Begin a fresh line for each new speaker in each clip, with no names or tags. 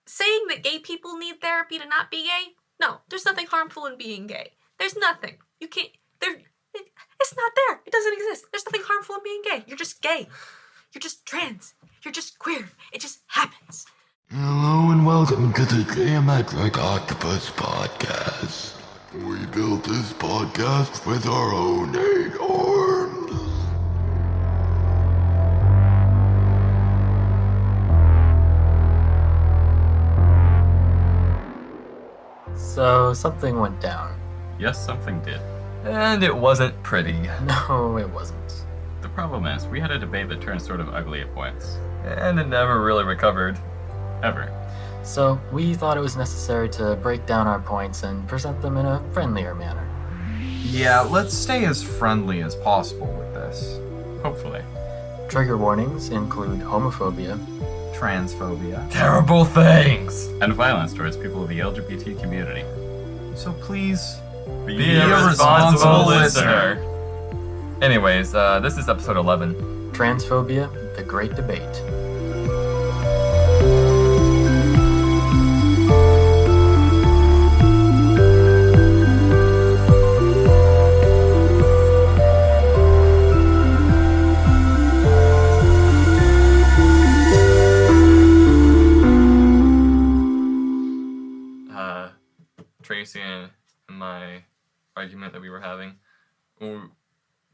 saying that gay people need therapy to not be gay, no, there's nothing harmful in being gay. There's nothing. You can't, it's not there. It doesn't exist. There's nothing harmful in being gay. You're just gay. You're just trans. You're just queer. It just happens.
Hello and welcome to the Geometric Octopus podcast. We built this podcast with our own 8 arms.
So something went down.
Yes, something did.
And it wasn't pretty.
No, it wasn't.
The problem is, we had a debate that turned sort of ugly at points.
And it never really recovered.
Ever.
So we thought it was necessary to break down our points and present them in a friendlier manner.
Yeah, let's stay as friendly as possible with this.
Hopefully.
Trigger warnings include homophobia,
Transphobia.
terrible things,
And violence towards people of the LGBT community.
So please,
Be
a responsible listener.
Anyways, this is episode 11.
transphobia, the great debate.
Tracy and my argument that we were having,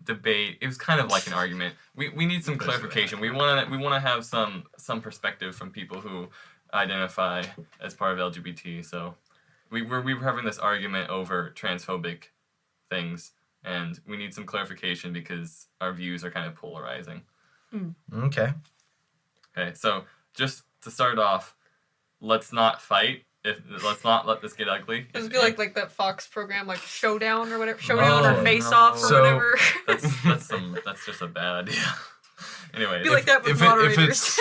debate. It was kind of like an argument. We need some clarification. We want to have some perspective from people who identify as part of LGBT. So we were having this argument over transphobic things, and we need some clarification because our views are kind of polarizing.
Okay.
Okay, so just to start off, let's not fight. Let's not let this get ugly.
It would be like that Fox program, like Showdown or whatever, Showdown or Face Off or
So-
whatever.
That's just a bad idea. Anyway,
Be like that with
if
moderators.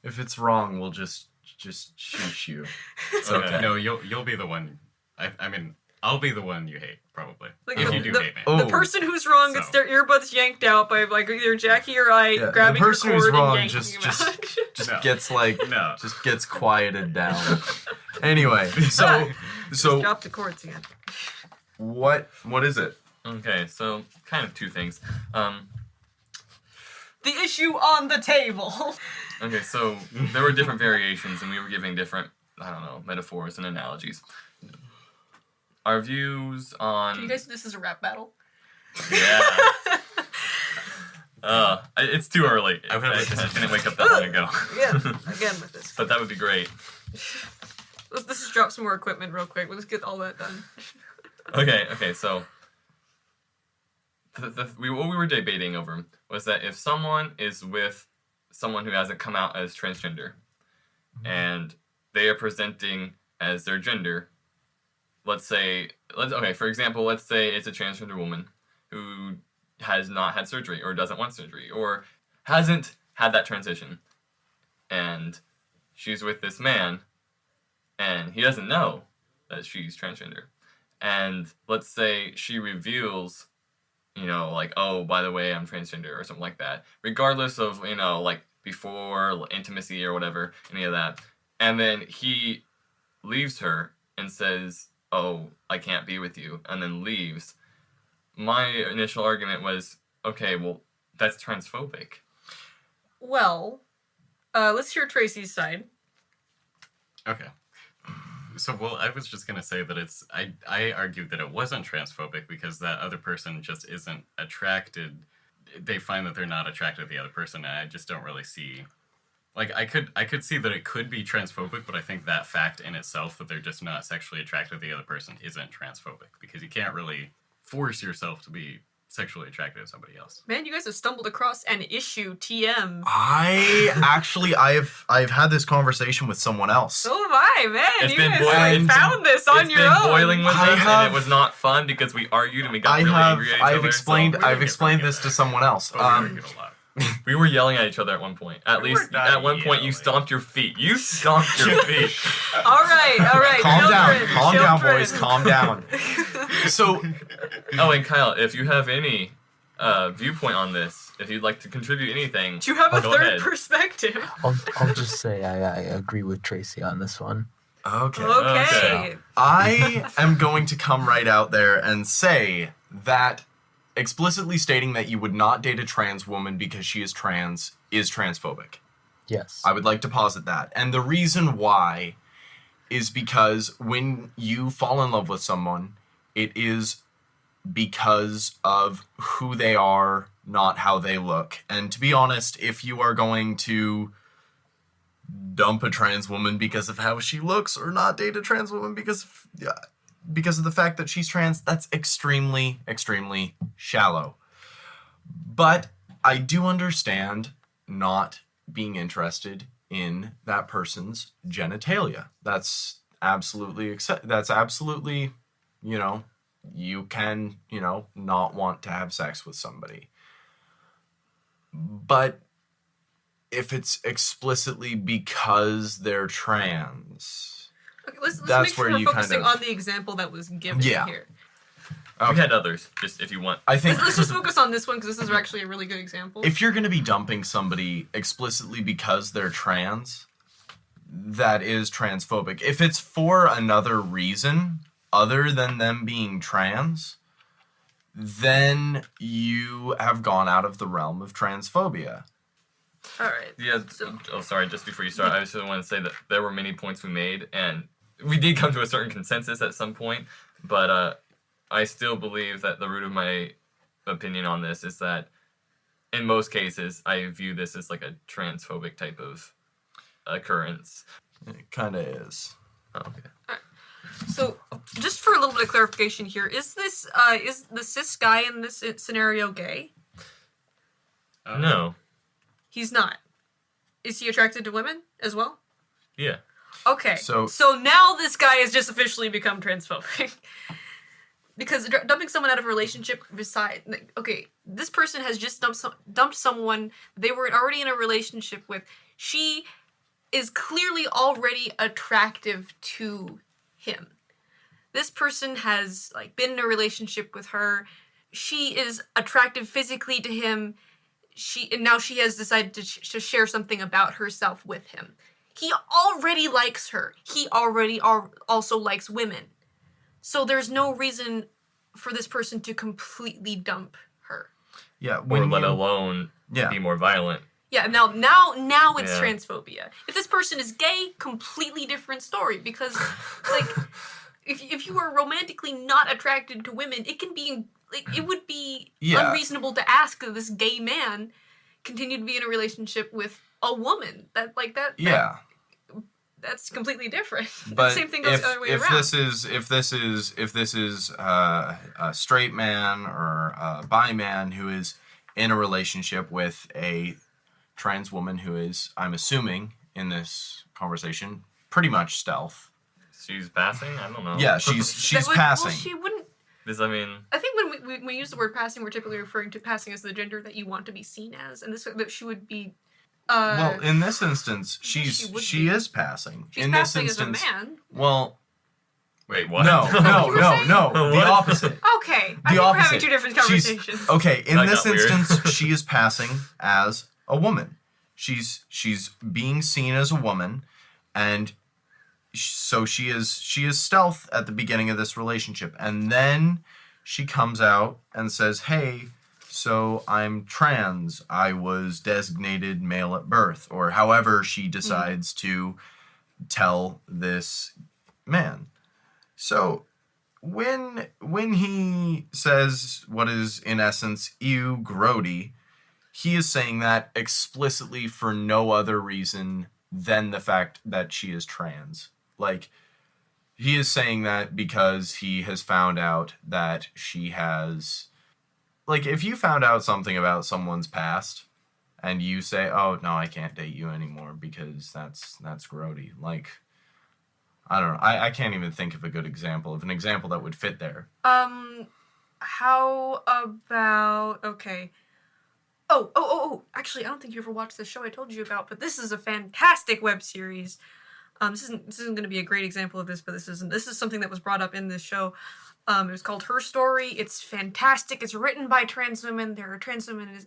if it's wrong, we'll just shoot you. It's okay.
No, you'll be the one. I mean, I'll be the one you hate, probably.
Like
if
the-
you do
the-
hate me.
The person who's wrong gets
So.
their earbuds yanked out by like either Jackie or I
Yeah,
grabbing
the person
your
who's
cord
wrong
and yanking
just
him out.
No.
gets like
No.
just gets quieted down. Anyway, so
Drop the cords again.
what is it?
okay, so kind of two things.
The issue on the table.
Okay, so there were different variations, and we were giving different, metaphors and analogies. Our views on...
Can you guys do this as a rap battle?
Yeah. It's too early. I didn't wake up that long ago.
Yeah, again with this.
But that would be great.
Let's just drop some more equipment real quick. Let's get all that done.
Okay, so... what we were debating over was that if someone is with someone who hasn't come out as transgender, and they are presenting as their gender, for example, let's say it's a transgender woman who has not had surgery or doesn't want surgery or hasn't had that transition, and she's with this man, and he doesn't know that she's transgender, and let's say she reveals, oh, by the way, I'm transgender or something like that, regardless of, before intimacy or whatever, any of that. And then he leaves her and says, oh, I can't be with you, and then leaves. My initial argument was, okay, well, that's transphobic.
Well, let's hear Tracy's side.
Okay. So, I was just going to say that I argued that it wasn't transphobic because that other person just isn't attracted. They find that they're not attracted to the other person, and I just don't really see... I could see that it could be transphobic, but I think that fact in itself, that they're just not sexually attracted to the other person, isn't transphobic, because you can't really force yourself to be sexually attracted to somebody else.
Man, you guys have stumbled across an issue, TM.
I've had this conversation with someone else.
So have I, man.
It's
You
been
guys
boiling-
found this on your own.
It's been boiling with
I
us,
have-
and it was not fun because we argued and we got really angry at each other.
I've explained
so
this to someone else.
But we argued a lot.
we were yelling at each other at one point. At least
not
at one point you
yelling.
stomped your feet. You stomped your feet.
All right.
Calm down,
children,
calm down,
children.
boys, calm down. So,
Oh, and Kyle, if you have any viewpoint on this. If you'd like to contribute anything,
Do you have a
go
third
ahead.
perspective?
I'll just say I agree with Tracy on this one.
Okay.
Okay.
I am going to come right out there and say that explicitly stating that you would not date a trans woman because she is trans is transphobic.
Yes.
I would like to posit that. And the reason why is because when you fall in love with someone, it is because of who they are, not how they look. And to be honest, if you are going to dump a trans woman because of how she looks or not date a trans woman because of the fact that she's trans, that's extremely, extremely shallow. But I do understand not being interested in that person's genitalia. That's absolutely, you can, not want to have sex with somebody. But if it's explicitly because they're trans,
Okay, let's
That's
make sure
where
we're
you kind
focusing
of-
on the example that was given
Yeah.
here.
We had others, just if you want.
I think
Let's just focus on this one because this is actually a really good example.
if you're going to be dumping somebody explicitly because they're trans, that is transphobic. If it's for another reason other than them being trans, then you have gone out of the realm of transphobia.
All right.
Yeah. Sorry. Just before you start, I just want to say that there were many points we made, and we did come to a certain consensus at some point. But I still believe that the root of my opinion on this is that, in most cases, I view this as like a transphobic type of occurrence.
It kind of is.
Oh, okay.
So, just for a little bit of clarification here, is the cis guy in this scenario gay?
No.
He's not. Is he attracted to women as well?
Yeah.
Okay.
So-
So now this guy has just officially become transphobic. Because dumping someone out of a relationship this person has just dumped someone they were already in a relationship with. She is clearly already attractive to him. This person has been in a relationship with her. She is attractive physically to him. And now she has decided to share something about herself with him. He already likes her. He already also likes women. So there's no reason for this person to completely dump her.
Yeah.
Or let alone
Yeah.
be more violent.
Yeah, now it's
Yeah.
transphobia. If this person is gay, completely different story. Because, if you are romantically not attracted to women, it can be, it would be
Yeah.
unreasonable to ask that this gay man continue to be in a relationship with a woman. That's completely different.
But
the same thing goes the other way
if
around.
this is a straight man or a bi man who is in a relationship with a trans woman who is, I'm assuming in this conversation, pretty much stealth.
She's passing? I don't know.
Yeah, she's
Well,
passing.
she wouldn't.
I
think when we use the word passing, we're typically referring to passing as the gender that you want to be seen as, and that she would be.
Well, in this instance,
she would
she
be.
is passing.
She's
in
passing
this instance,
as a man.
well,
Wait, what?
no,
You were saying?
the
What?
opposite.
Okay, I
The
think we're having
opposite.
two different
She's-
conversations.
Okay, in
That
this
got weird.
instance, she is passing as a woman. She's being seen as a woman, and so she is stealth at the beginning of this relationship, and then she comes out and says, "Hey, so I'm trans. I was designated male at birth," or however she decides to tell this man. So when he says what is in essence "ew, grody," he is saying that explicitly for no other reason than the fact that she is trans. He is saying that because he has found out that she has... if you found out something about someone's past, and you say, "Oh, no, I can't date you anymore because that's grody." I don't know. I can't even think of a good example, of an example that would fit there.
How about okay? Oh! Actually, I don't think you ever watched the show I told you about, but this is a fantastic web series. This isn't going to be a great example of this, but this is something that was brought up in this show. It was called Her Story. It's fantastic. It's written by trans women. There are trans women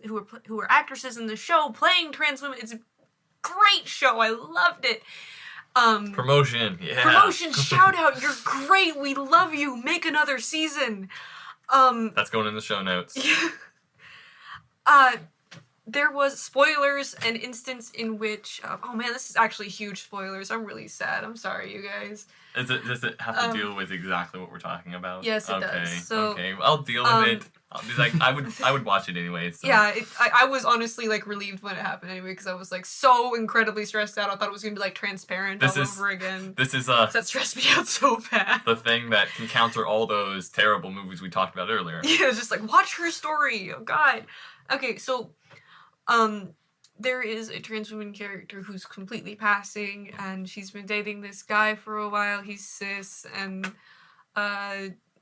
who are actresses in the show playing trans women. It's a great show. I loved it.
Promotion, yeah.
Promotion, shout out. You're great. We love you. Make another season.
That's going in the show notes.
There was spoilers, an instance in which, oh man, this is actually huge spoilers. I'm really sad. I'm sorry, you guys.
Does it have to deal with exactly what we're talking about?
Yes, it does. So,
okay, I'll deal with it. I'll be like, I would watch it anyway. So.
Yeah, I was honestly like relieved when it happened anyway, because I was like so incredibly stressed out. I thought it was gonna be like transparent over again.
This is
that stressed me out so bad.
The thing that can counter all those terrible movies we talked about earlier.
Yeah, it's just like watch Her Story. Oh God. Okay, so there is a trans woman character who's completely passing, and she's been dating this guy for a while. He's cis, and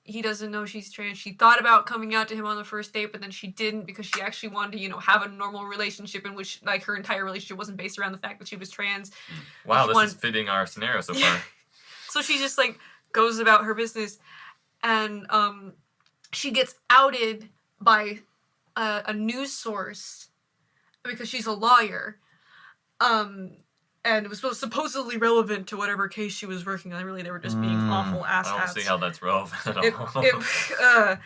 he doesn't know she's trans. She thought about coming out to him on the first date, but then she didn't, because she actually wanted to, have a normal relationship in which, like, her entire relationship wasn't based around the fact that she was trans.
Wow, this is fitting our scenario so far.
So she just, like, goes about her business, and she gets outed by a news source because she's a lawyer. And it was supposedly relevant to whatever case she was working on. Really, they were just being awful asshats.
I don't see how that's relevant at all.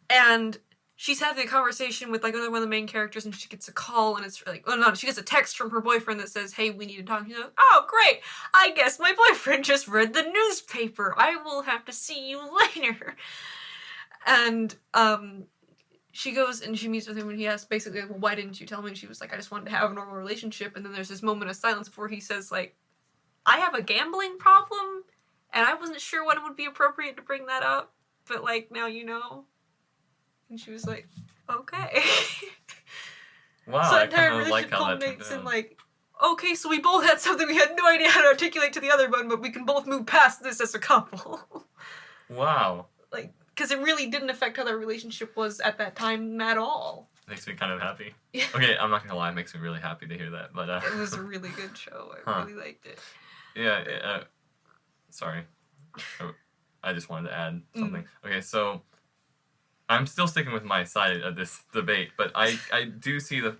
And she's having a conversation with, like, another one of the main characters, and she gets a call, and it's like, oh no, she gets a text from her boyfriend that says, hey, we need to talk. She's like, oh, great. I guess my boyfriend just read the newspaper. I will have to see you later. And, she goes and she meets with him, and he asks basically, well, why didn't you tell me? And she was like, I just wanted to have a normal relationship. And then there's this moment of silence before he says, like, I have a gambling problem, and I wasn't sure when it would be appropriate to bring that up, but, like, now you know. And she was like, okay.
Wow,
so
I
entire
kind of like how that
culminates
turned
in,
out.
like, okay, so we both had something we had no idea how to articulate to the other one, but we can both move past this as a couple.
Wow.
Like, because it really didn't affect how their relationship was at that time at all.
Makes me kind of happy.
Yeah.
Okay, I'm not gonna lie, it makes me really happy to hear that. But
It was a really good show. I really liked it.
Yeah, sorry. I just wanted to add something. Okay, so I'm still sticking with my side of this debate, but I do see the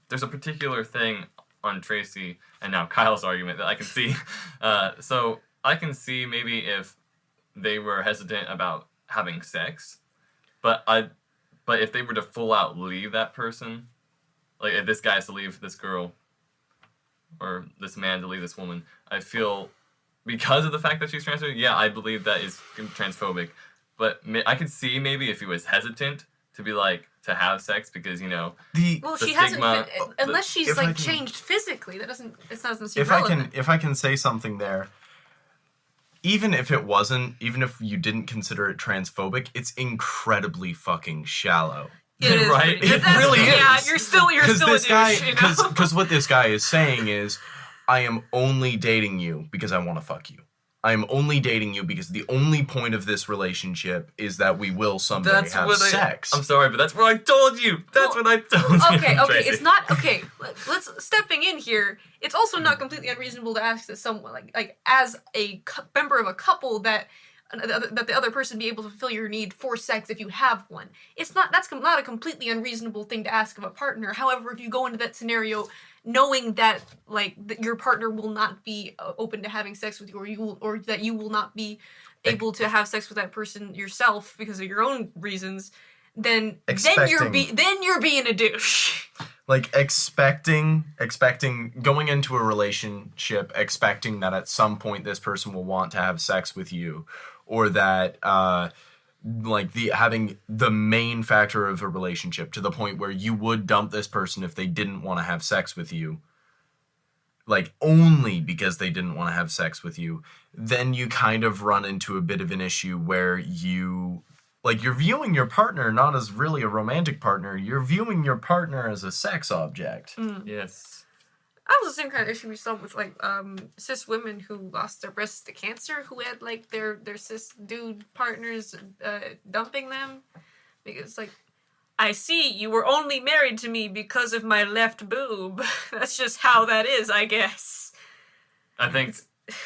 there's a particular thing on Tracy and now Kyle's argument that I can see. So I can see maybe if they were hesitant about having sex, but if they were to full out leave that person, like if this guy has to leave this girl or this man to leave this woman, I feel because of the fact that she's transgender, yeah, I believe that is transphobic. But I could see maybe if he was hesitant to be like to have sex because
well,
the
she hasn't
stigma,
unless she's like changed physically. That doesn't. It's not necessarily
if I can say something there. Even if you didn't consider it transphobic, it's incredibly fucking shallow.
It is,
right?
It really is.
Yeah, you're still a douche,
because what this guy is saying is, I am only dating you because I want to fuck you. I am only dating you because the only point of this relationship is that we will someday have sex.
I'm sorry, but that's what I told you. That's what I told you.
Okay,
Tracy.
it's not okay. Let's stepping in here. It's also not completely unreasonable to ask that someone like as a member of a couple that the other person be able to fulfill your need for sex if you have one. That's not a completely unreasonable thing to ask of a partner. However, if you go into that scenario knowing that that your partner will not be open to having sex with you, or that you will not be able to have sex with that person yourself because of your own reasons, then you're being a douche.
Like expecting going into a relationship, expecting that at some point this person will want to have sex with you, or that having the main factor of a relationship to the point where you would dump this person if they didn't want to have sex with you, like only because they didn't want to have sex with you, then you kind of run into a bit of an issue where you're viewing your partner not as really a romantic partner, you're viewing your partner as a sex object.
Yes.
That was the same kind of issue we saw with cis women who lost their breasts to cancer, who had their cis dude partners dumping them because I see you were only married to me because of my left boob. That's just how that is, I guess.
I think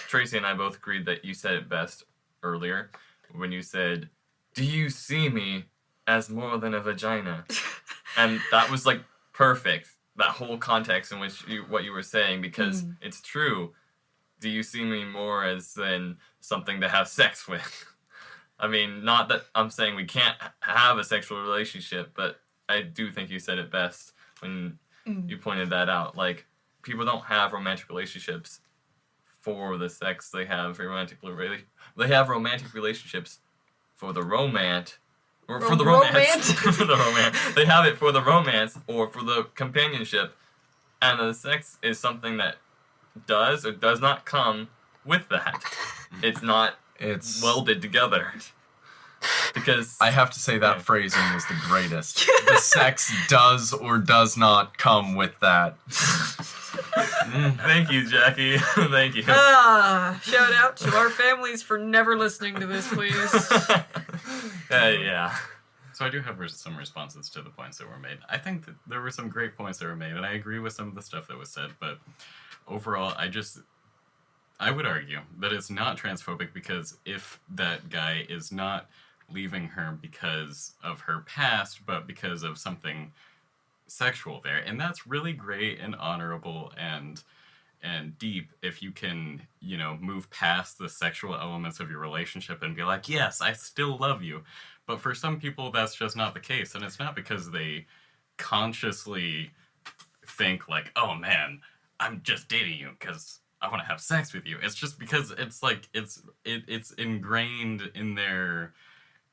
Tracy and I both agreed that you said it best earlier when you said do you see me as more than a vagina? And that was like perfect. That whole context in which what you were saying, because it's true. Do you see me more as than something to have sex with? I mean, not that I'm saying we can't have a sexual relationship, but I do think you said it best when you pointed that out. Like, people don't have romantic relationships for the sex. They have romantic relationships for the romance. Or for the romance. For the romance. They have it for the romance or for the companionship. And the sex is something that does or does not come with that. It's welded together. Because
I have to say that phrasing was the greatest. The sex does or does not come with that.
Thank you, Jackie. Thank you.
Shout out to our families for never listening to this, please.
Yeah.
So I do have some responses to the points that were made. I think that there were some great points that were made, and I agree with some of the stuff that was said, but overall, I would argue that it's not transphobic, because if that guy is not leaving her because of her past, but because of something sexual there, and that's really great and honorable and deep if you can, move past the sexual elements of your relationship and be like, yes, I still love you. But for some people, that's just not the case, and it's not because they consciously think like, oh man, I'm just dating you because I want to have sex with you. It's just because it's like it's ingrained in their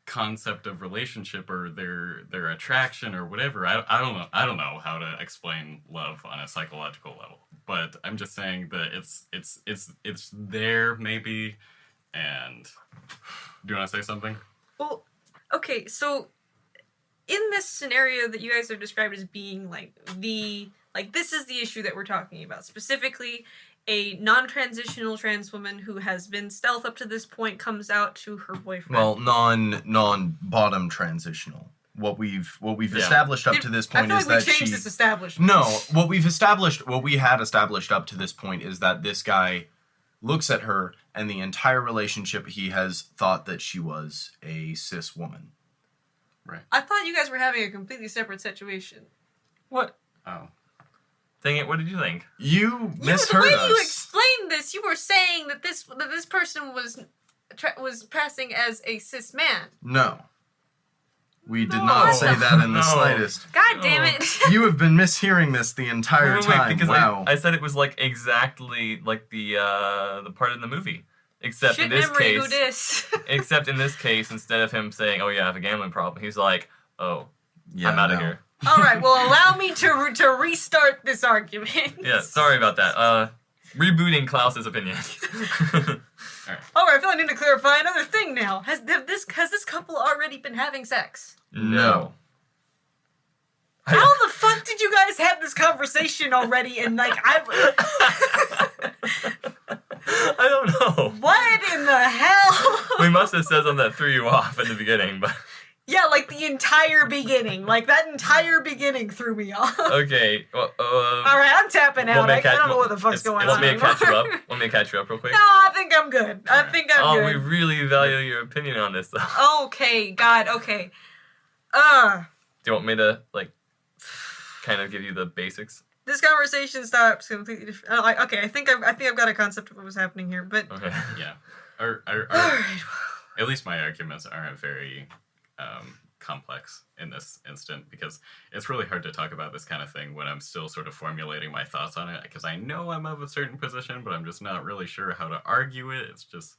concept of relationship or their attraction or whatever. I don't know how to explain love on a psychological level, but I'm just saying that it's there maybe. And do you want to say something?
Well, okay, so in this scenario that you guys have described as being this is the issue that we're talking about, specifically a non-transitional trans woman who has been stealth up to this point comes out to her boyfriend.
Well, non-bottom transitional. What we've established up to this point is that
we changed this establishment.
No, what we had established up to this point is that this guy looks at her, and the entire relationship he has thought that she was a cis woman.
Right.
I thought you guys were having a completely separate situation.
What?
Oh.
Dang it, what did you think?
You misheard
the way
us.
you explained this, you were saying that this person was passing as a cis man.
No. We did not say that in the slightest.
God damn it.
You have been mishearing this the entire time.
Because
wow.
I said it was like exactly like the part in the movie. Except
Shit
in this
memory,
case,
who dis?
except in this case, instead of him saying, "Oh yeah, I have a gambling problem," he's like, "Oh,
Yeah,
I'm out of here."
All right, well, allow me to restart this argument.
Yeah, sorry about that. Rebooting Klaus's opinion.
All right, I feel I need to clarify another thing now. Has this couple already been having sex?
No.
How the fuck did you guys have this conversation already? And
I don't know.
What in the hell?
We must have said something that threw you off at the beginning, but
Yeah, like the entire beginning. Like that entire beginning threw me off.
okay. Well,
all right, I'm tapping out. I don't know what the fuck's going on.
Want me to
anymore.
catch you up? Want me to catch you up real quick?
No, I think I'm good. I think I'm
We
good.
really value your opinion on this, though.
Okay, God, okay.
Do you want me to kind of give you the basics?
This conversation stops completely different. Okay, I think I've got a concept of what was happening here, but
Okay.
Yeah. Our at least my arguments aren't very complex in this instant, because it's really hard to talk about this kind of thing when I'm still sort of formulating my thoughts on it, because I know I'm of a certain position, but I'm just not really sure how to argue it. It's just...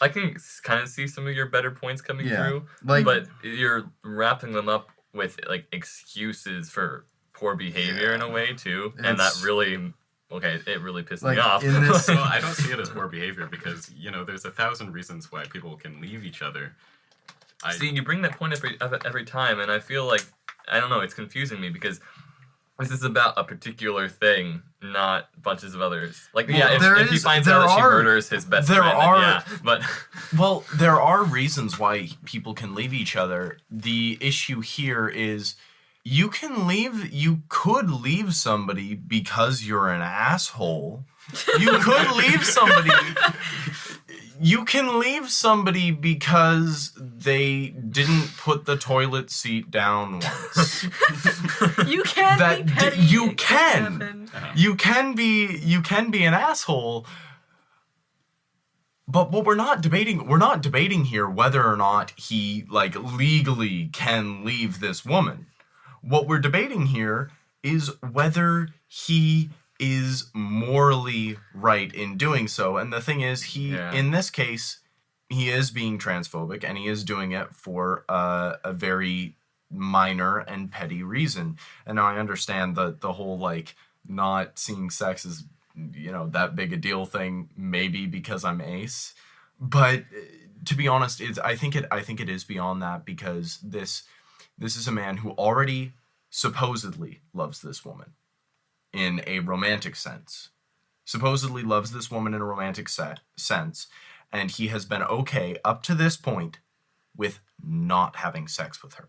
I can kind of see some of your better points coming through,
like-
but you're wrapping them up with excuses for poor behavior in a way too, and that really it really pissed me off.
in this-
Well, I don't see it as poor behavior, because there's 1,000 reasons why people can leave each other.
See, you bring that point every time, and I feel like I don't know. It's confusing me because this is about a particular thing, not bunches of others. Like, if he finds out that she murders his best friend, but
well, there are reasons why people can leave each other. The issue here is you could leave somebody because you're an asshole. You could leave somebody. You can leave somebody because they didn't put the toilet seat down once.
You can
That
be petty.
you
It
can.
happen.
You can be an asshole. But what we're not debating here whether or not he like legally can leave this woman. What we're debating here is whether he is morally right in doing so. And the thing is, in this case, he is being transphobic, and he is doing it for a very minor and petty reason. And now I understand the whole like not seeing sex as that big a deal thing, maybe because I'm ace, but to be honest, I think it is beyond that, because this is a man who already supposedly loves this woman in a romantic sense. Supposedly loves this woman in a romantic sense, and he has been okay up to this point with not having sex with her.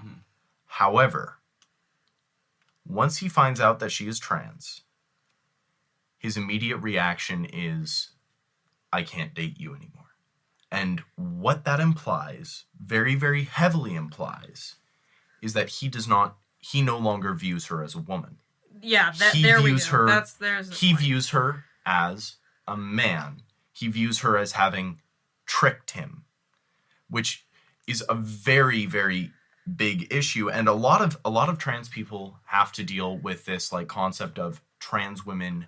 Mm. However, once he finds out that she is trans, his immediate reaction is, I can't date you anymore. And what that implies, very, very heavily implies, is that he no longer views her as a woman.
Yeah,
He
there we
views
go.
her-
There's the
He
point.
views her as a man. He views her as having tricked him, which is a very, very big issue. And a lot of trans people have to deal with this like concept of trans women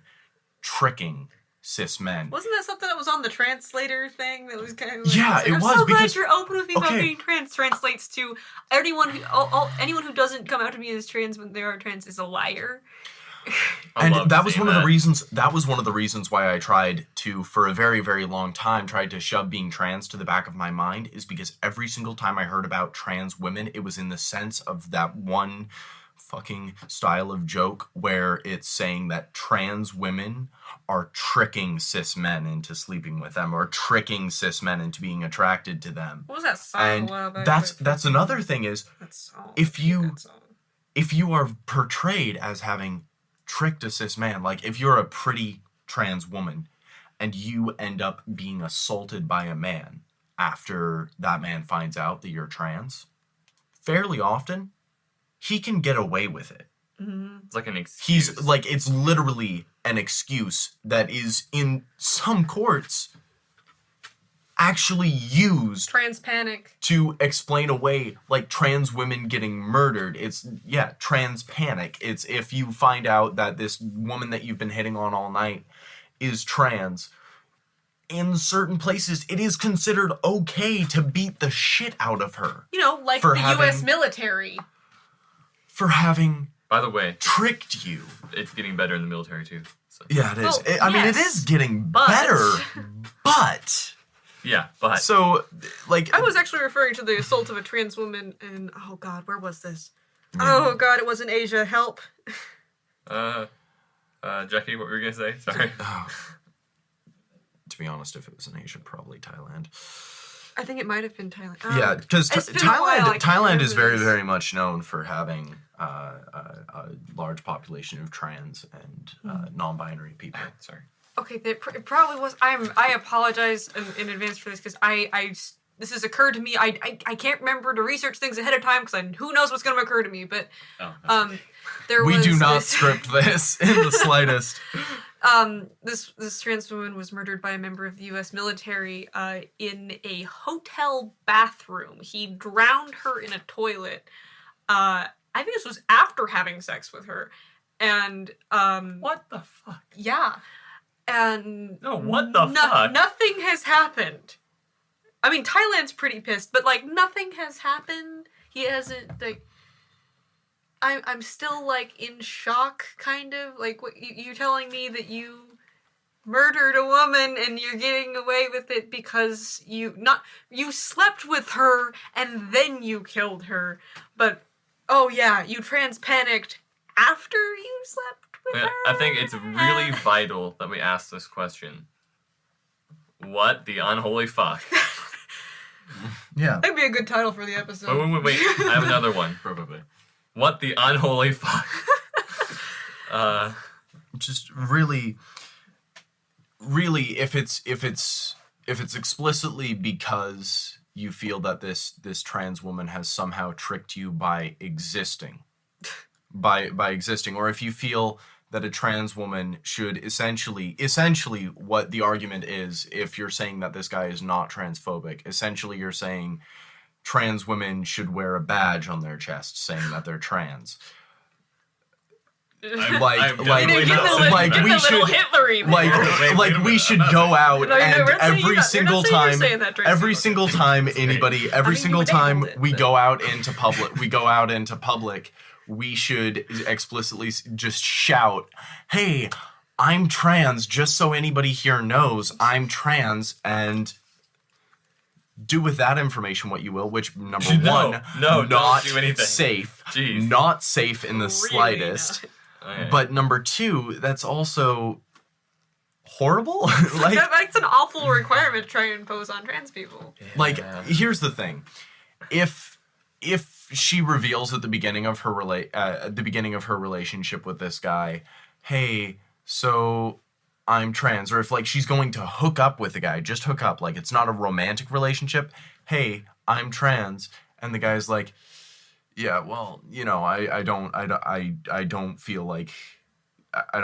tricking cis men.
Wasn't that something that was on the translator thing? That was kind of like,
Yeah, it
I'm
was,
so glad
because-
you're open with me about
okay.
being trans. Translates to anyone who doesn't come out to me as trans when they are trans is a liar.
And
love
that was
seeing
one of the
that.
reasons. That was one of the reasons why I tried to, for a very, very long time, tried to shove being trans to the back of my mind, is because every single time I heard about trans women, it was in the sense of that one fucking style of joke where it's saying that trans women are tricking cis men into sleeping with them, or tricking cis men into being attracted to them.
What was that song?
And
a while back?
that's another thing is,
That song.
if you-
That song.
if you are portrayed as having tricked a cis man, like if you're a pretty trans woman and you end up being assaulted by a man after that man finds out that you're trans, fairly often he can get away with it.
It's like an excuse.
He's like, it's literally an excuse that is in some courts actually used
Trans panic.
to explain away like trans women getting murdered. It's trans panic. It's if you find out that this woman that you've been hitting on all night is trans, in certain places it is considered okay to beat the shit out of her
Like
For
the U.S.
having-
military.
for having
By the way,
tricked you.
it's getting better in the military too. So
Yeah, it is.
Well,
I mean, it
yes,
is getting
but-
better, but
yeah, but
so like
I was actually referring to the assault of a trans woman in, oh god, where was this? Oh god, it was in Asia. Help.
Jackie, what were you gonna say? Sorry.
to be honest, if it was in Asia, probably Thailand.
I think it might have been Thailand.
Yeah, because
it's been a while, I can't
Thailand is
remember
very,
this.
very much known for having a large population of trans and non-binary people.
Sorry.
Okay, it probably was. I apologize in advance for this because this has occurred to me. I can't remember to research things ahead of time because who knows what's going to occur to me. But there
We
was
do not
this,
script this in the slightest.
this trans woman was murdered by a member of the U.S. military in a hotel bathroom. He drowned her in a toilet. I think this was after having sex with her, and
What the fuck?
yeah. And
No, what the fuck?
Nothing has happened. I mean, Thailand's pretty pissed, but like nothing has happened. He hasn't like. I'm still like in shock, kind of like what you're telling me that you murdered a woman and you're getting away with it because you slept with her and then you killed her, but oh yeah, you trans panicked after you slept with her.
I think it's really vital that we ask this question. What the unholy fuck?
Yeah.
That'd be a good title for the episode.
Wait. I have another one.
Probably.
What the unholy fuck?
Just really, if it's explicitly because you feel that this trans woman has somehow tricked you by existing, by existing, or if you feel that a trans woman should essentially what the argument is, if you're saying that this guy is not transphobic, essentially you're saying trans women should wear a badge on their chest saying that they're trans. Like we should we should go out and every single time we go out into public, we should explicitly just shout, "Hey, I'm trans," just so anybody here knows I'm trans, and do with that information what you will, which number one, not
do anything.
Safe.
Jeez.
Not safe in the slightest.
Okay.
But number two, that's also horrible.
That's an awful requirement to try and impose on trans people.
Here's the thing: if she reveals at the beginning of her relationship with this guy, "Hey, so I'm trans," or if she's going to hook up with the guy, just hook up, it's not a romantic relationship. "Hey, I'm trans," and the guy's like, "Yeah, well, I don't feel like I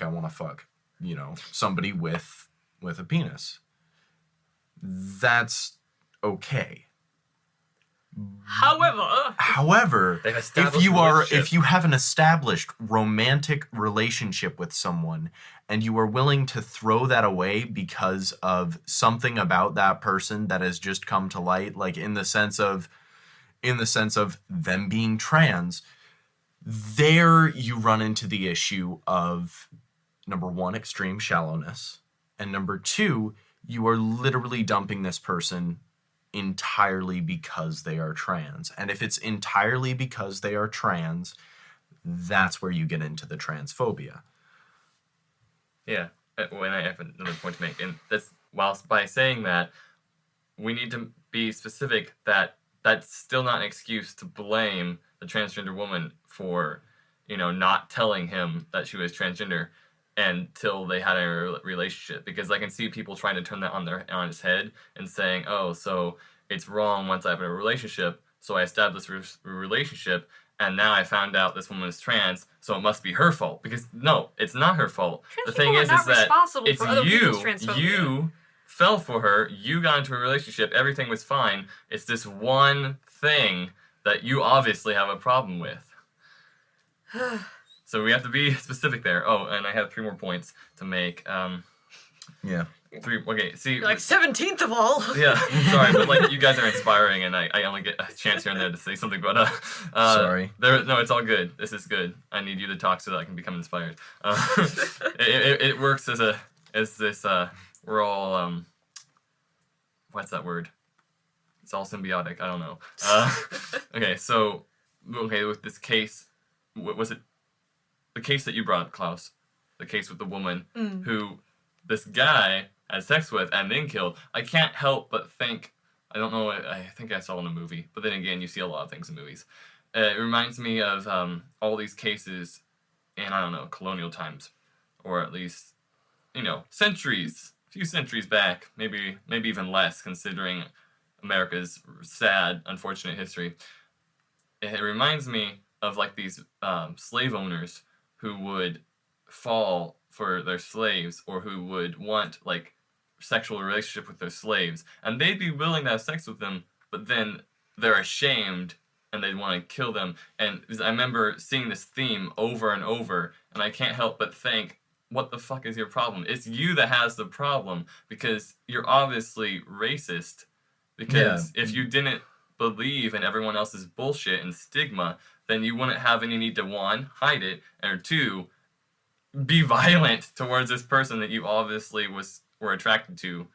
want to fuck, somebody with a penis." That's okay. However,
They've established
if you have an established romantic relationship with someone and you are willing to throw that away because of something about that person that has just come to light, in the sense of them being trans, there you run into the issue of, number one, extreme shallowness, and number two, you are literally dumping this person entirely because they are trans. And if it's entirely because they are trans, that's where you get into the transphobia.
Yeah, when I have another point to make, and that's whilst by saying that, we need to be specific that that's still not an excuse to blame the transgender woman for, not telling him that she was transgender until they had a relationship. Because I can see people trying to turn that on its head and saying, "Oh, so it's wrong once I have a relationship, so I established a relationship, and now I found out this woman is trans, so it must be her fault." Because no, it's not her fault.
Trans
the thing is that it's
you.
you fell for her, you got into a relationship, everything was fine. It's this one thing that you obviously have a problem with. So we have to be specific there. Oh, and I have 3 more points to make.
Yeah.
3. Okay, see.
17th of all.
Yeah, sorry, but you guys are inspiring, and I only get a chance here and there to say something. But
sorry.
No, it's all good. This is good. I need you to talk so that I can become inspired. It works as this. We're all what's that word? It's all symbiotic. I don't know. Okay, so with this case, was it the case that you brought up, Klaus? The case with the woman who this guy had sex with and then killed. I can't help but think, I don't know, I think I saw it in a movie, but then again, you see a lot of things in movies. It reminds me of all these cases in, I don't know, colonial times, or at least, centuries, a few centuries back, maybe even less, considering America's sad, unfortunate history. It reminds me of these slave owners who would fall for their slaves, or who would want sexual relationship with their slaves, and they'd be willing to have sex with them, but then they're ashamed and they'd want to kill them. And I remember seeing this theme over and over, and I can't help but think, what the fuck is your problem? It's you that has the problem, because you're obviously racist. Because if you didn't believe in everyone else's bullshit and stigma, then you wouldn't have any need to, 1, hide it, or 2, be violent towards this person that you obviously were attracted to.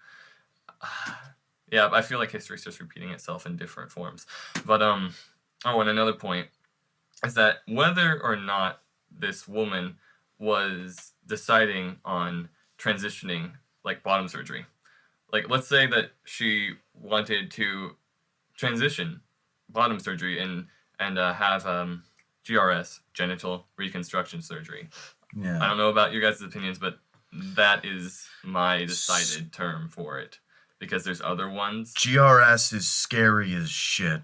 Yeah, I feel like history's just repeating itself in different forms. But and another point is that whether or not this woman was deciding on transitioning, bottom surgery, let's say that she wanted to transition bottom surgery and have GRS, genital reconstruction surgery.
Yeah.
I don't know about your guys' opinions, but that is my decided term for it. because there's other ones.
GRS is scary as shit.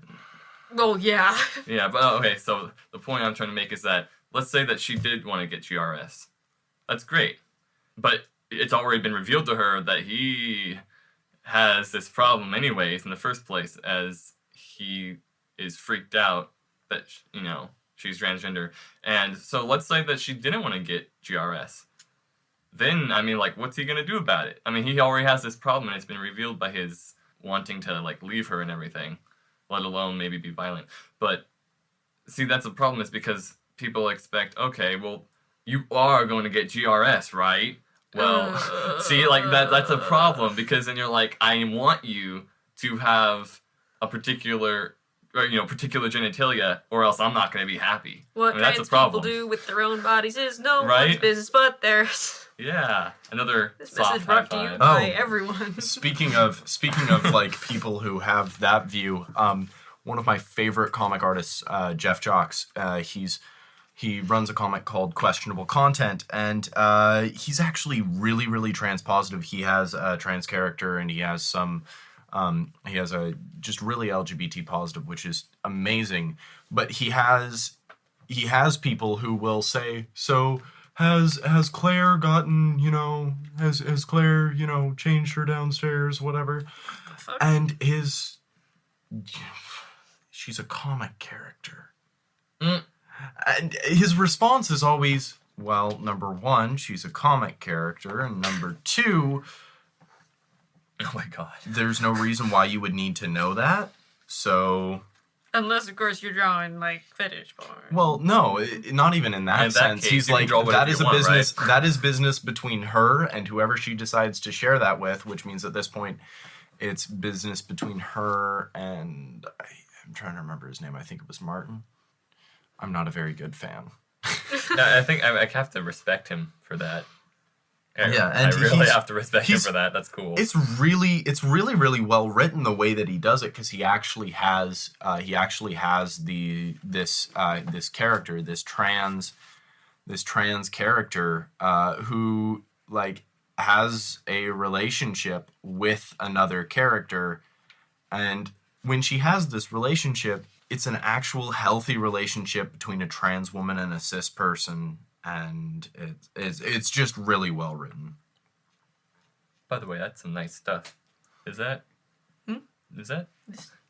Well, yeah.
Yeah, but okay, so the point I'm trying to make is that let's say that she did want to get GRS. That's great. But it's already been revealed to her that he has this problem anyways in the first place, as he is freaked out that, she's transgender. And so let's say that she didn't want to get GRS. Then, what's he going to do about it? He already has this problem, and it's been revealed by his wanting to, leave her and everything, let alone maybe be violent. But, see, that's the problem, is because people expect, okay, well, you are going to get GRS, right? Well, see, that's a problem, because then you're like, I want you to have a particular genitalia, or else I'm not going to be happy.
What
that's
trans
a problem.
people do with their own bodies is no
Right?
one's business but theirs.
Yeah, another
This
soft
message brought to
high
you
five.
by everyone.
Speaking of people who have that view, one of my favorite comic artists, Jeff Jocks, he runs a comic called Questionable Content, and he's actually really, really trans positive. He has a trans character, and he has a just really LGBT positive, which is amazing. But he has people who will say, so has Claire gotten, has Claire, changed her downstairs, whatever. And she's a comic character. And his response is always, well, number one, she's a comic character, and number two,
Oh my god.
there's no reason why you would need to know that. So,
Unless, of course, you're drawing, fetish porn.
well, no, not even in that
In that
sense.
case,
He's
you can
like,
draw
that
whatever
is
you
a
want,
business.
right?
That is business between her and whoever she decides to share that with. Which means at this point, it's business between her and I'm trying to remember his name. I think it was Martin. I'm not a very good fan.
I think I have to respect him for that.
Yeah,
I
and
really
he's-
have to respect him
he's-
for that. That's cool.
It's really really well written the way that he does it, because he actually has this character, this trans character who has a relationship with another character, and when she has this relationship, it's an actual healthy relationship between a trans woman and a cis person, and it's just really well written.
By the way, that's some nice stuff. Is that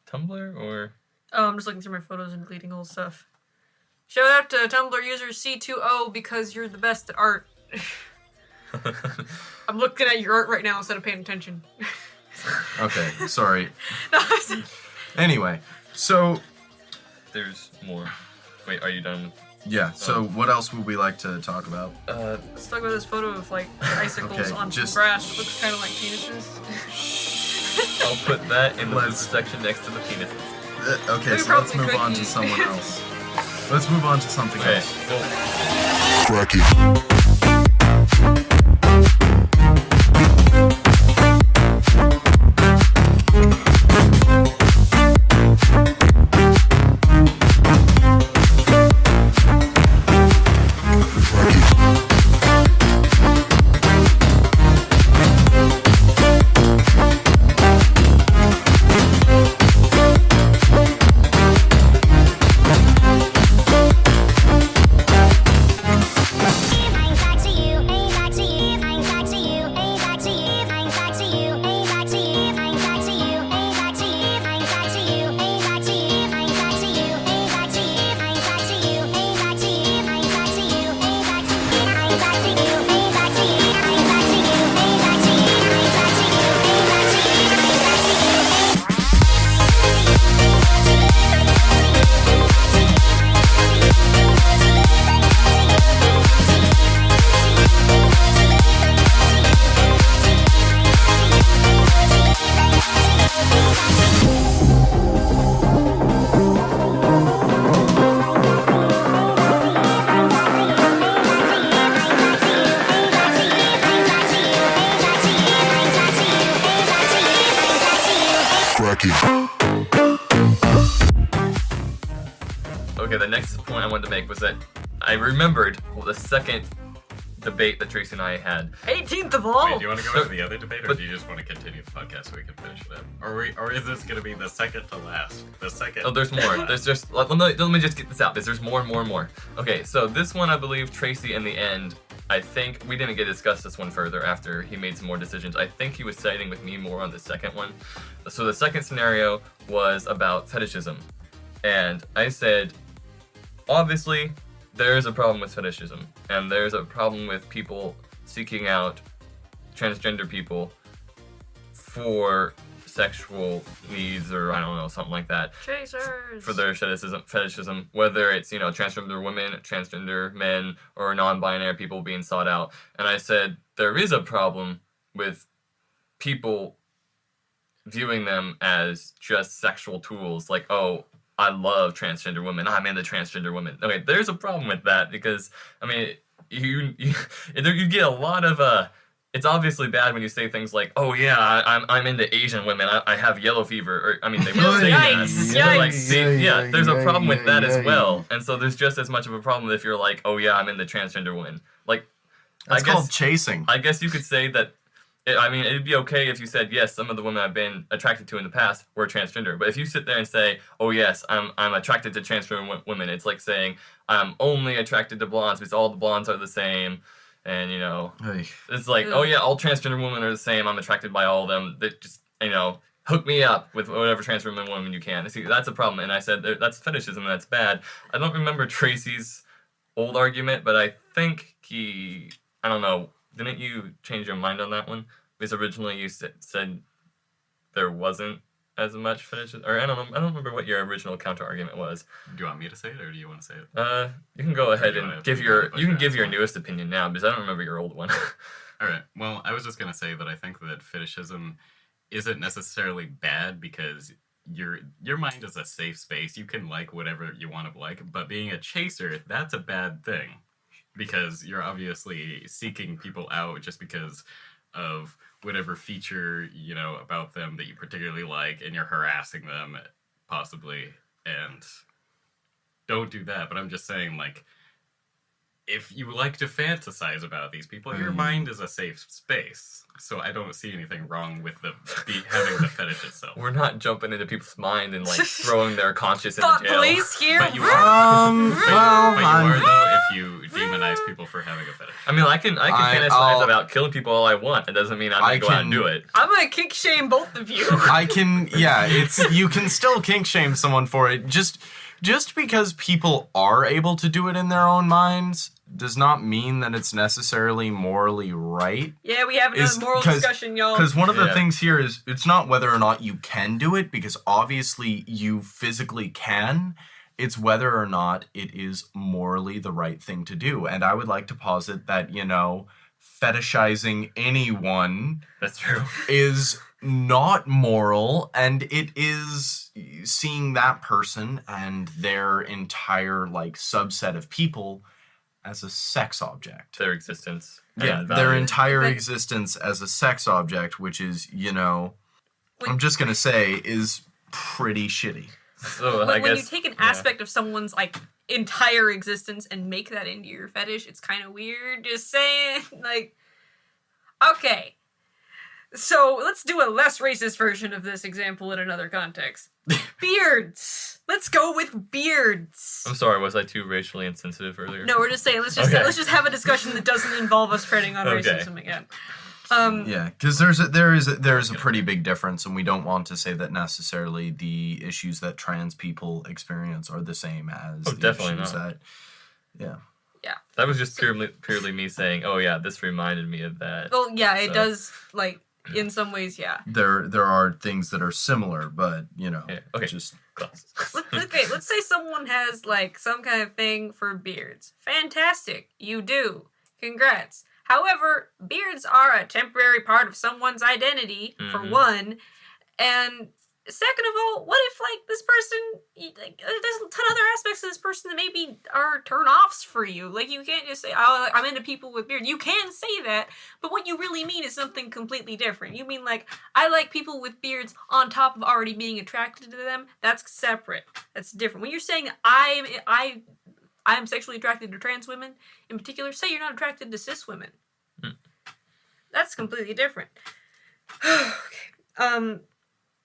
Tumblr or?
Oh, I'm just looking through my photos and deleting old stuff. Shout out to Tumblr user C2O because you're the best at art. I'm looking at your art right now instead of paying attention.
Okay, sorry.
No, it's-
Anyway, so
There's more. Wait, are you done?
yeah, so what else would we like to talk about?
Let's talk about this photo of icicles
Okay,
on
just-
grass that looks kind of like penises.
I'll put that in the
Let's-
section next to the penises.
Okay,
We
so let's
probably
move
could
on to
use-
someone else. Let's move on to something
Okay,
else.
well,
Cracky. Cracky.
okay, the next point I wanted to make was that I remembered the second debate that Tracy and I had.
18th of all.
Wait, do you want to go
So-
into the other debate, or
but-
do you just want to continue the podcast so we can finish it up? Or is this going to be the second to last? The second.
Oh, there's more. There's just let me just get this out. There's more and more and more. Okay, so this one I believe Tracy in the end. I think we didn't get to discuss this one further after he made some more decisions. I think he was siding with me more on the second one. So the second scenario was about fetishism. And I said, obviously, there's a problem with fetishism. And there's a problem with people seeking out transgender people for sexual needs or I don't know, something like that.
Chasers.
For their fetishism, whether it's, transgender women, transgender men, or non-binary people being sought out. And I said, there is a problem with people viewing them as just sexual tools, like, oh, I love transgender women, I'm into transgender women. Okay, there's a problem with that because, you get a lot of, it's obviously bad when you say things like, "Oh yeah, I'm into Asian women. I have yellow fever." Or they will say
Yikes,
that. But, like,
yikes.
there's a problem with that as well. And so there's just as much of a problem if you're like, "Oh yeah, I'm into transgender women." Like,
That's
I guess
called chasing.
I guess you could say that. It'd be okay if you said yes. Some of the women I've been attracted to in the past were transgender. But if you sit there and say, "Oh yes, I'm attracted to transgender women," it's like saying I'm only attracted to blondes because all the blondes are the same. And,
Hey.
it's like, oh yeah, all transgender women are the same. I'm attracted by all of them. That just, hook me up with whatever transgender woman you can. See, that's a problem. And I said, that's fetishism, that's bad. I don't remember Tracy's old argument, but I think I don't know, didn't you change your mind on that one? Because originally you said there wasn't as much fetishism, or I don't know, I don't remember what your original counter argument was.
Do you want me to say it, or do you want to say it?
You can go ahead
you
and
wanna-
give
you
your,
wanna
you can
push
give
back
your
on it?
newest opinion now, because I don't remember your old one.
All right. Well, I was just gonna say that I think that fetishism isn't necessarily bad because your mind is a safe space. You can like whatever you want to like, but being a chaser, that's a bad thing because you're obviously seeking people out just because of whatever feature about them that you particularly like, and you're harassing them possibly. And don't do that. But I'm just saying, like, if you like to fantasize about these people, your mind is a safe space. So I don't see anything wrong with having the fetish itself.
We're not jumping into people's mind and throwing their conscience into
Thought
jail.
police here.
But you
Well,
but you are though if you demonize people for having a fetish.
I can fantasize about killing people all I want. It doesn't mean I'm gonna go out and do it.
I'm gonna kink shame both of you.
You can still kink shame someone for it. Just because people are able to do it in their own minds does not mean that it's necessarily morally right.
Yeah, we have another moral discussion, y'all.
Because one of the
Yeah.
things here is it's not whether or not you can do it, because obviously you physically can. It's whether or not it is morally the right thing to do. And I would like to posit that, fetishizing anyone
That's true.
is not moral, and it is seeing that person and their entire subset of people as a sex object.
Their existence.
Yeah,
and
their
value.
entire
But-
existence as a sex object, which is, I'm just gonna say, is pretty shitty.
So I
When you
guess
take an aspect of someone's entire existence and make that into your fetish, it's kind of weird. Just saying, okay. So let's do a less racist version of this example in another context. Beards. Let's go with beards.
I'm sorry, was I too racially insensitive earlier?
No, we're just saying. Let's just have a discussion that doesn't involve us treading on
Okay.
racism again.
Yeah, because there is a pretty big difference, and we don't want to say that necessarily the issues that trans people experience are the same as the
definitely
issues
not.
that.
That was just purely me saying, oh yeah, this reminded me of that.
Well, yeah, it
So-
does. In some ways, yeah.
There are things that are similar, but
Yeah, okay.
just
Klaus.
Let's say someone has some kind of thing for beards. Fantastic, you do. Congrats. Their beards are a temporary part of someone's identity, for
Mhm.
one. And second of all, what if, this person, there's a ton of other aspects of this person that maybe are turn-offs for you. You can't just say, oh, I'm into people with beards. You can say that, but what you really mean is something completely different. You mean, I like people with beards on top of already being attracted to them. That's separate. That's different. When you're saying, I I'm sexually attracted to trans women, in particular, say you're not attracted to cis women. That's completely different. Okay.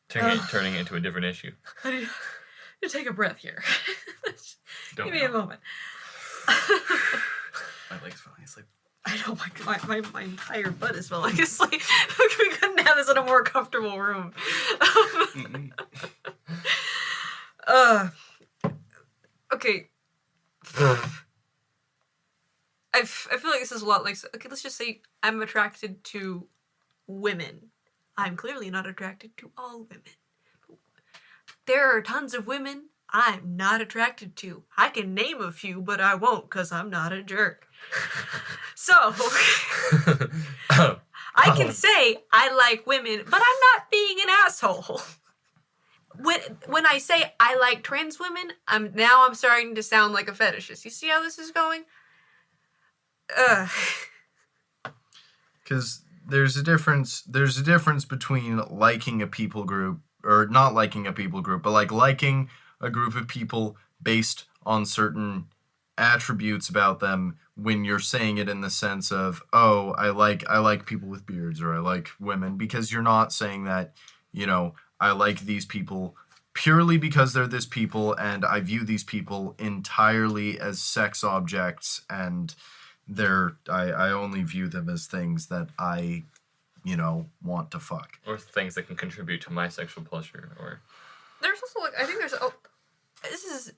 Turning it into a different issue.
I need to take a breath here.
Don't
Give me a
know.
moment.
My leg's falling asleep.
I know my entire butt is falling asleep. We couldn't have this in a more comfortable room. Okay. I feel like this is a lot like, okay, let's just say I'm attracted to women. I'm clearly not attracted to all women. There are tons of women I'm not attracted to. I can name a few, but I won't because I'm not a jerk. So, I can say I like women, but I'm not being an asshole. When I say I like trans women, I'm starting to sound like a fetishist. You see how this is going?
Because there's a difference between liking a people group, or not liking a people group, but like liking a group of people based on certain attributes about them, when you're saying it in the sense of, oh, I like people with beards, or I like women, because you're not saying that, you know, I like these people purely because they're this people, and I view these people entirely as sex objects, and I only view them as things that I, you know, want to fuck.
Or things that can contribute to my sexual pleasure, or...
There's also, like, I think this is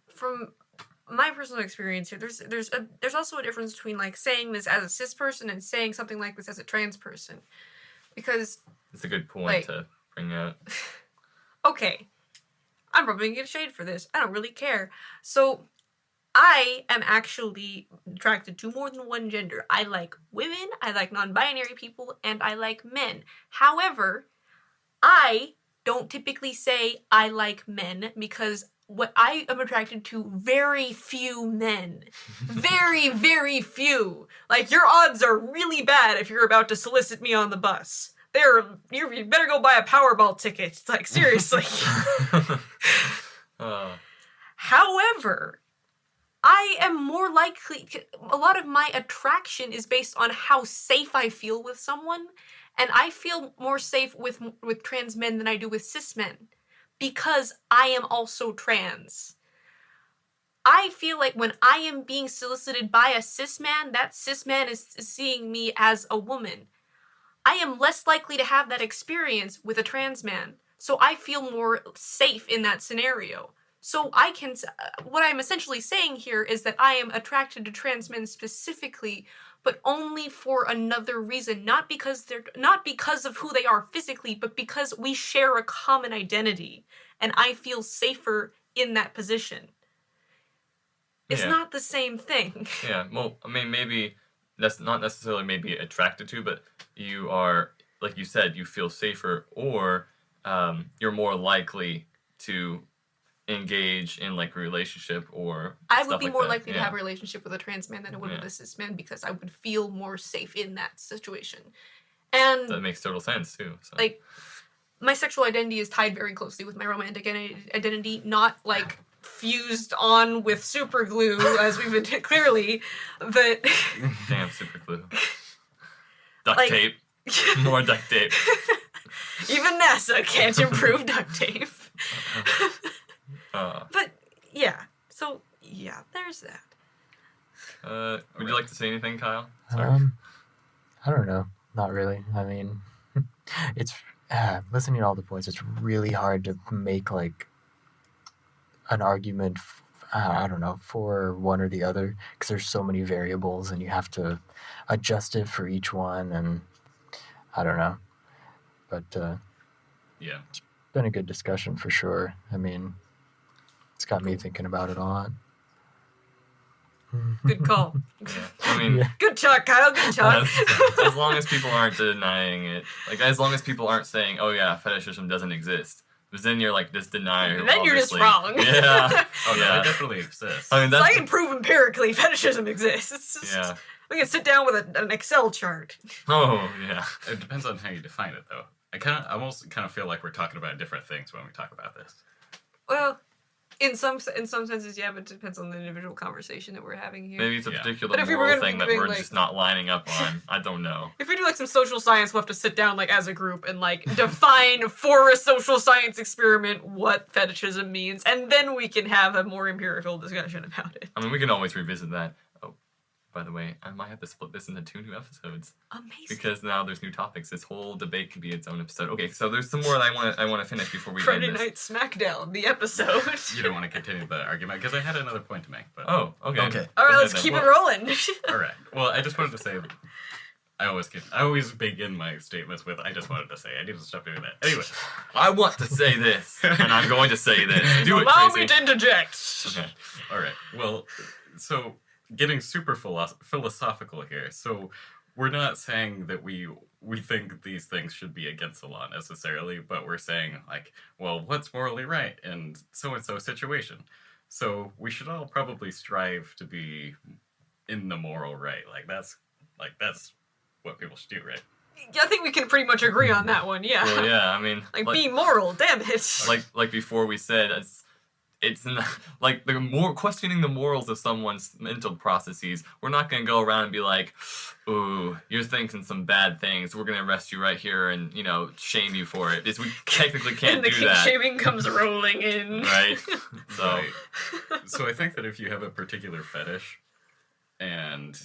from my personal experience here. There's also a difference between, like, saying this as a cis person and saying something like this as a trans person. Because...
It's a good point
like,
to bring out.
Okay. I'm probably gonna get shade for this. I don't really care. So, I am actually attracted to more than one gender. I like women, I like non-binary people, and I like men. However, I don't typically say I like men because what I am attracted to very few men. Very, very few. Like, your odds are really bad if you're about to solicit me on the bus. You better go buy a Powerball ticket. It's like, seriously. However, I am more likely, a lot of my attraction is based on how safe I feel with someone, and I feel more safe with trans men than I do with cis men, because I am also trans. I feel like when I am being solicited by a cis man, that cis man is seeing me as a woman. I am less likely to have that experience with a trans man, so I feel more safe in that scenario. So I can, what I'm essentially saying here is that I am attracted to trans men specifically, but only for another reason, not because of who they are physically, but because we share a common identity, and I feel safer in that position. It's not the same thing.
Yeah, well, I mean, maybe that's not necessarily maybe attracted to, but you are, like you said, you feel safer, or you're more likely to engage in, like, a relationship or
I
stuff
would be
like
more
that.
likely to have a relationship with a trans man than I would with a cis man, because I would feel more safe in that situation. And
that makes total sense too. So.
Like, my sexual identity is tied very closely with my romantic identity, not like fused on with super glue, as we've been clearly, but
Damn super glue. Duct
like,
tape. More duct tape.
Even NASA can't improve duct tape. But yeah, so yeah, there's that.
Would you like to say anything, Kyle?
I don't know. Not really. I mean, it's listening to all the points. It's really hard to make like an argument. I don't know, for one or the other, because there's so many variables, and you have to adjust it for each one. And I don't know, but
Yeah.
it's been a good discussion for sure. I mean, it's got me thinking about it a lot.
Good call.
Yeah. I mean,
Yeah.
Good talk, Kyle. Good talk.
as long as people aren't denying it, like as long as people aren't saying, "Oh yeah, fetishism doesn't exist," because then you're like this denier.
Then you're just
obviously.
wrong.
Yeah.
Oh no,
Yeah.
it definitely exists.
I mean,
So
that's
I can prove empirically fetishism exists. It's just,
yeah.
we can sit down with an Excel chart.
Oh yeah.
It depends on how you define it, though. I almost kind of feel like we're talking about different things when we talk about this.
Well, In some senses, yeah, but it depends on the individual conversation that we're having here.
Maybe it's a
Yeah.
particular
But if we were
moral
gonna
thing that
be
we're
like-
just not lining up on. I don't know.
If we do like some social science, we'll have to sit down like as a group and like define for a social science experiment what fetishism means, and then we can have a more empirical discussion about it.
I mean, we can always revisit that. Oh, by the way, I might have to split this into 2 new episodes
Amazing.
because now there's new topics. This whole debate could be its own episode. Okay, so there's some more that I want to finish before we
Friday
end this.
Night Smackdown, the episode.
You don't want to continue the argument because I had another point to make. But
Oh, okay.
Okay.
All right,
Go
let's
ahead
keep
then.
it rolling.
all right. Well, I just wanted to say. I always begin my statements with "I just wanted to say." I need to stop doing that. Anyway,
I want to say this, and I'm going to say this. Do it,
Allow
Tracy.
me to interject.
Okay.
all right. Well, so getting super philosophical here. So we're not saying that we think these things should be against the law necessarily, but we're saying like, well, what's morally right in so and so situation? So we should all probably strive to be in the moral right. Like that's what people should do, right?
I think we can pretty much agree on that one. Yeah.
Well, yeah. I mean,
Like, be moral. Damn it.
like before we said, it's not, like the more questioning the morals of someone's mental processes. We're not gonna go around and be like, "Ooh, you're thinking some bad things. We're gonna arrest you right here and shame you for it." We technically can't
and the
do
king
that,
shaming comes rolling in.
right? So
Right. So I think that if you have a particular fetish, and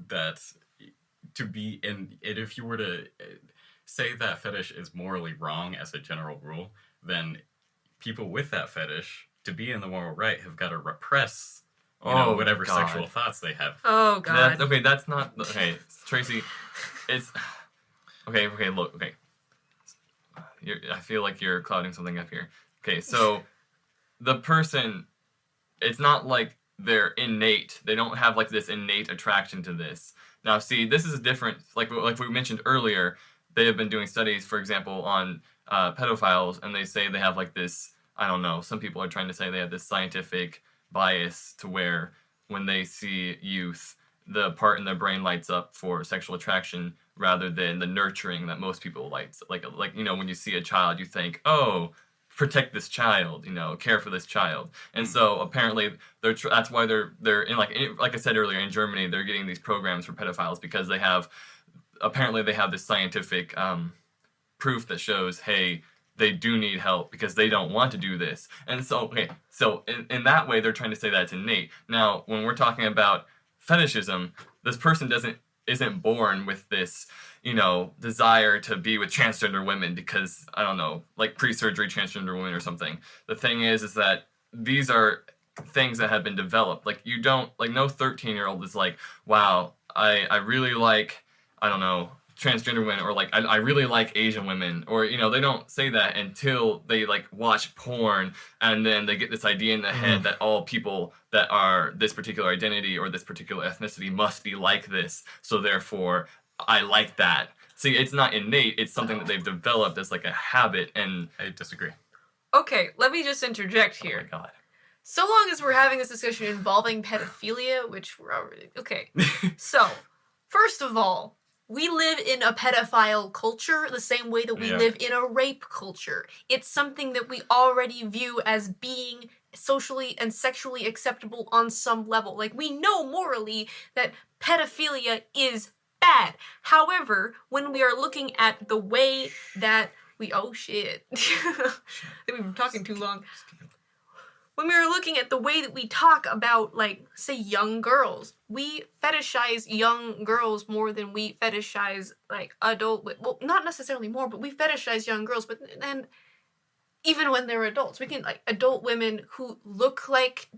that to be in, and if you were to say that fetish is morally wrong as a general rule, then people with that fetish to be in the moral right have got to repress,
Oh,
whatever
God.
sexual thoughts they have.
Oh god.
okay. That's not okay, Tracy. It's okay. Okay, look. Okay, I feel like you're clouding something up here. Okay, so the person, it's not like they're innate. They don't have like this innate attraction to this. Now, see, this is different. Like we mentioned earlier, they have been doing studies, for example, on pedophiles, and they say they have like this. I don't know. Some people are trying to say they have this scientific bias to where when they see youth, the part in their brain lights up for sexual attraction rather than the nurturing that most people like. Like when you see a child, you think, oh, protect this child, care for this child. And so apparently that's why they're in like I said earlier, in Germany, they're getting these programs for pedophiles because they have this scientific proof that shows, hey, they do need help because they don't want to do this. And so, okay, so in that way, they're trying to say that it's innate. Now, when we're talking about fetishism, this person isn't born with this, desire to be with transgender women because, I don't know, like pre-surgery transgender women or something. The thing is that these are things that have been developed. Like you don't, like no 13-year-old is like, wow, I really like, I don't know, transgender women, or like I really like Asian women, or they don't say that until they like watch porn and then they get this idea in the head that all people that are this particular identity or this particular ethnicity must be like this, so therefore I like that. See, it's not innate, it's something that they've developed as like a habit. And
I disagree.
Okay, let me just interject
oh
here.
my god,
So long as we're having this discussion involving pedophilia, which we're already... Okay. So, first of all, we live in a pedophile culture the same way that we
Yeah.
live in a rape culture. It's something that we already view as being socially and sexually acceptable on some level. Like, we know morally that pedophilia is bad. However, when we are looking at the way that we... Oh, shit. I think we've been talking too long. When we were looking at the way that we talk about, like, say, young girls, we fetishize young girls more than we fetishize, like, well, not necessarily more, but we fetishize young girls, but then even when they're adults, we can, like, adult women who look like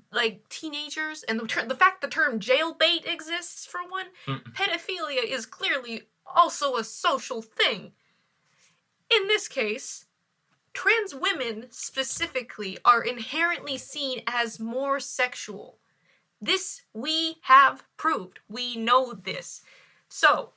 teenagers, and the fact the term jailbait exists, for one, pedophilia is clearly also a social thing. In this case, trans women specifically are inherently seen as more sexual. This we have proved. We know this. So,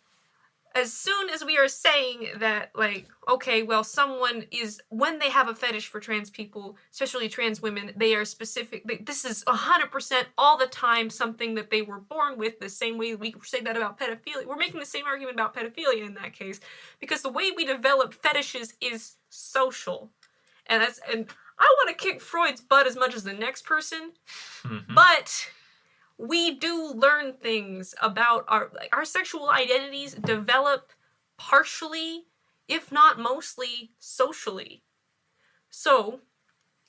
as soon as we are saying that, like, okay, well, someone is, when they have a fetish for trans people, especially trans women, they are specific, this is 100% all the time something that they were born with, the same way we say that about pedophilia. We're making the same argument about pedophilia in that case, because the way we develop fetishes is social. And I want to kick Freud's butt as much as the next person, but we do learn things about our sexual identities develop partially, if not mostly, socially. So,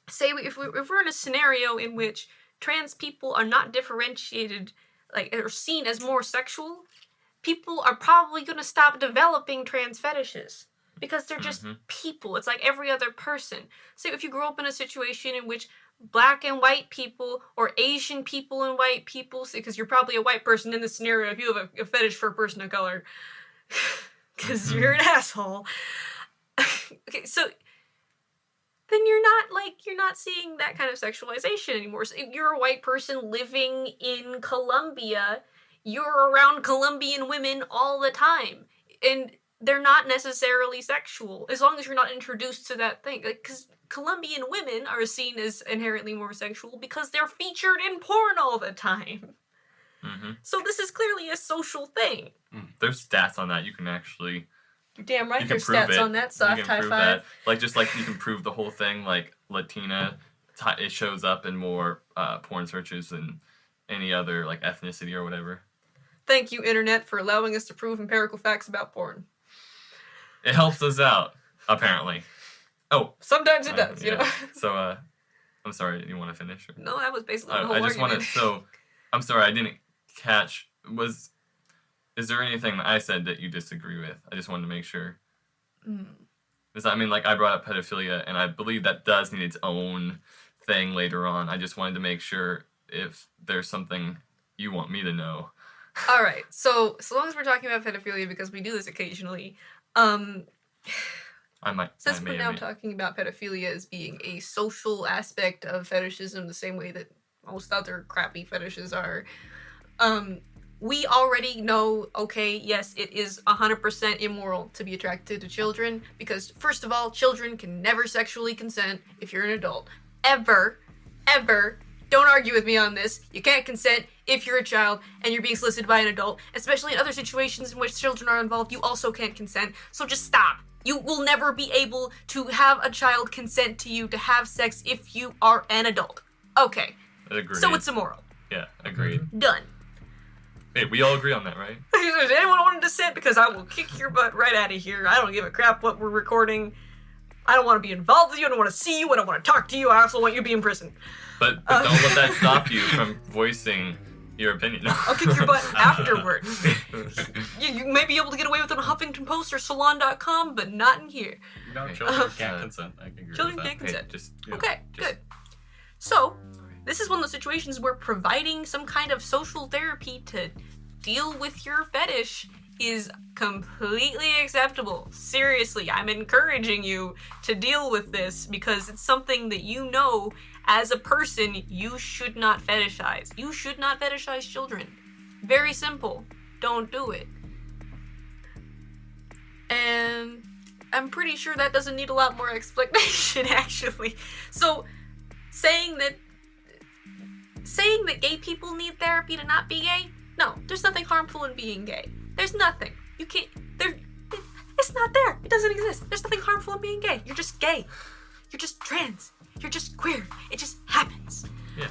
say if we're in a scenario in which trans people are not differentiated, like, are seen as more sexual, people are probably going to stop developing trans fetishes. Because they're just people. It's like every other person. So if you grow up in a situation in which black and white people, or Asian people and white people, because you're probably a white person in this scenario if you have a fetish for a person of color, because you're an asshole. Okay, so then you're not seeing that kind of sexualization anymore. So if you're a white person living in Colombia, you're around Colombian women all the time. And they're not necessarily sexual, as long as you're not introduced to that thing. Because Colombian women are seen as inherently more sexual because they're featured in porn all the time. So this is clearly a social thing.
There's stats on that. You can actually...
You're damn right
you
there's
can prove
stats
it.
on that. Soft
you can
high
prove
five.
that. Just like you can prove the whole thing, like Latina, it shows up in more porn searches than any other like ethnicity or whatever.
Thank you, Internet, for allowing us to prove empirical facts about porn.
It helps us out, apparently. Oh.
Sometimes it does, you know?
So, I'm sorry, you want to finish? Or?
No, that was basically the whole
I just
argument.
I'm sorry, I didn't catch, is there anything that I said that you disagree with? I just wanted to make sure. Because, I mean, like, I brought up pedophilia, and I believe that does need its own thing later on. I just wanted to make sure if there's something you want me to know.
All right, so long as we're talking about pedophilia, because we do this occasionally, since we're now talking about pedophilia as being a social aspect of fetishism, the same way that most other crappy fetishes are, we already know, okay, yes, it is 100% immoral to be attracted to children, because, first of all, children can never sexually consent if you're an adult. Ever. Don't argue with me on this. You can't consent if you're a child and you're being solicited by an adult, especially in other situations in which children are involved. You also can't consent, so just stop. You will never be able to have a child consent to you to have sex if you are an adult. Okay.
Agreed.
So it's immoral.
Yeah, agreed.
Done.
Hey, we all agree on that, right?
Does anyone want to dissent? Because I will kick your butt right out of here. I don't give a crap what we're recording. I don't want to be involved with you. I don't want to see you. I don't want to talk to you. I also want you to be in prison.
But don't let that stop you from voicing your opinion.
I'll kick your butt afterward. You may be able to get away with it on Huffington Post or Salon.com, but not in here.
No, children can't consent. I can agree
Children
with that.
can't consent.
Hey,
Okay, good. So, this is one of those situations where providing some kind of social therapy to deal with your fetish is completely acceptable. Seriously, I'm encouraging you to deal with this because it's something that you know as a person you should not fetishize. You should not fetishize children. Very simple. Don't do it. And I'm pretty sure that doesn't need a lot more explanation, actually. So, saying that gay people need therapy to not be gay? No, there's nothing harmful in being gay. There's nothing. You can't, it's not there. It doesn't exist. There's nothing harmful in being gay. You're just gay. You're just trans. You're just queer. It just happens.
Yeah.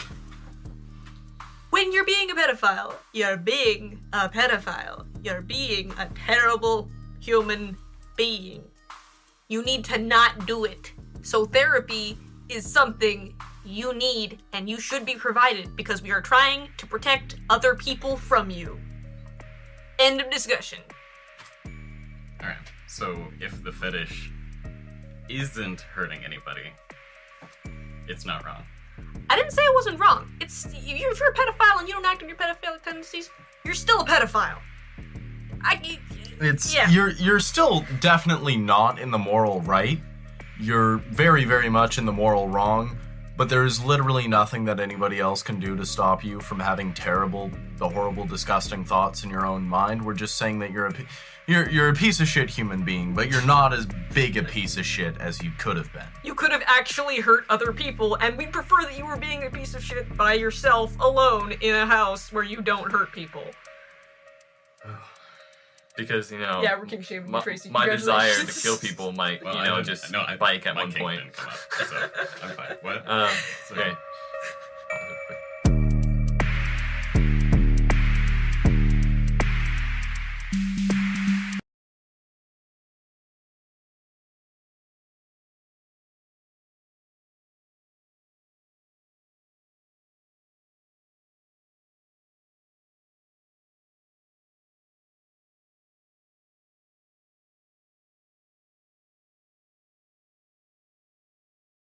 When you're being a pedophile, you're being a pedophile. You're being a terrible human being. You need to not do it. So therapy is something you need and you should be provided because we are trying to protect other people from you. End of discussion.
Alright, so if the fetish isn't hurting anybody, it's not wrong.
I didn't say it wasn't wrong. If you're a pedophile and you don't act on your pedophilic tendencies, you're still a pedophile.
You're still definitely not in the moral right. You're very, very much in the moral wrong. But there's literally nothing that anybody else can do to stop you from having horrible, disgusting thoughts in your own mind. We're just saying that you're a piece of shit human being, but you're not as big a piece of shit as you could have been.
You could have actually hurt other people, and we prefer that you were being a piece of shit by yourself, alone, in a house where you don't hurt people.
because
Yeah, we're king shaming you, Tracy.
my desire to
Congratulations.
kill people might
Well,
you
I
know
didn't-
just
no,
spike at
my
one
king
point.
didn't come up, so I'm fine. What?
Okay.